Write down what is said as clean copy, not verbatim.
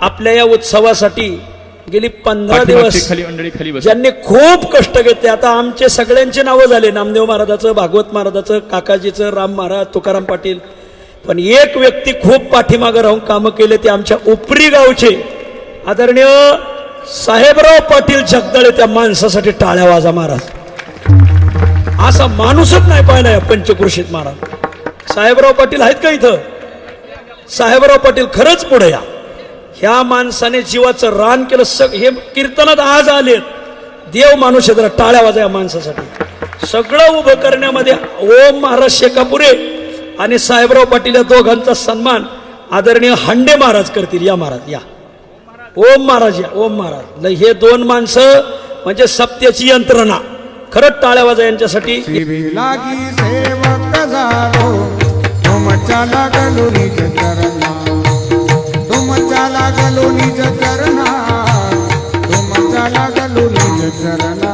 आपल्या या उत्सवासाठी गेली 15 दिवस ज्यांनी खूप कष्ट घेतले. आता आमचे सगळ्यांचे नावं झाले, नामदेव महाराजाचं, भागवत महाराजाचं, काकाजीचं, राम महाराज, तुकाराम पाटील. पण एक व्यक्ती खूप पाठीमागे राहून कामं केले, ते आमच्या उपरी गावचे आदरणीय साहेबराव पाटील जगदाळे. त्या माणसासाठी टाळ्या वाजा महाराज. असा माणूसच नाही पाहिला या पंचक्रोशीत महाराज. साहेबराव पाटील आहेत का इथं? साहेबराव पाटील खरंच पुढे या. ह्या माणसाने जीवाचं रान केलं. हे कीर्तनात आज आले. देव माणूस जरा टाळ्या वाजा या माणसासाठी. सगळं उभं करण्यामध्ये ओम महाराज शेकापुरे आणि साहेबराव पाटील या दोघांचा सन्मान आदरणीय हांडे महाराज करतील. या महाराज या. ओम महाराज या. ओम महाराज. हे दोन माणसं म्हणजे सत्याची यंत्रणा. खरंच टाळ्या वाजा यांच्यासाठी. लागी सेवक झालो तुमच्या लागलो निज चरणा, तुमच्या लागलो निज चरणा, तुमच्या लागलो निज चरणा.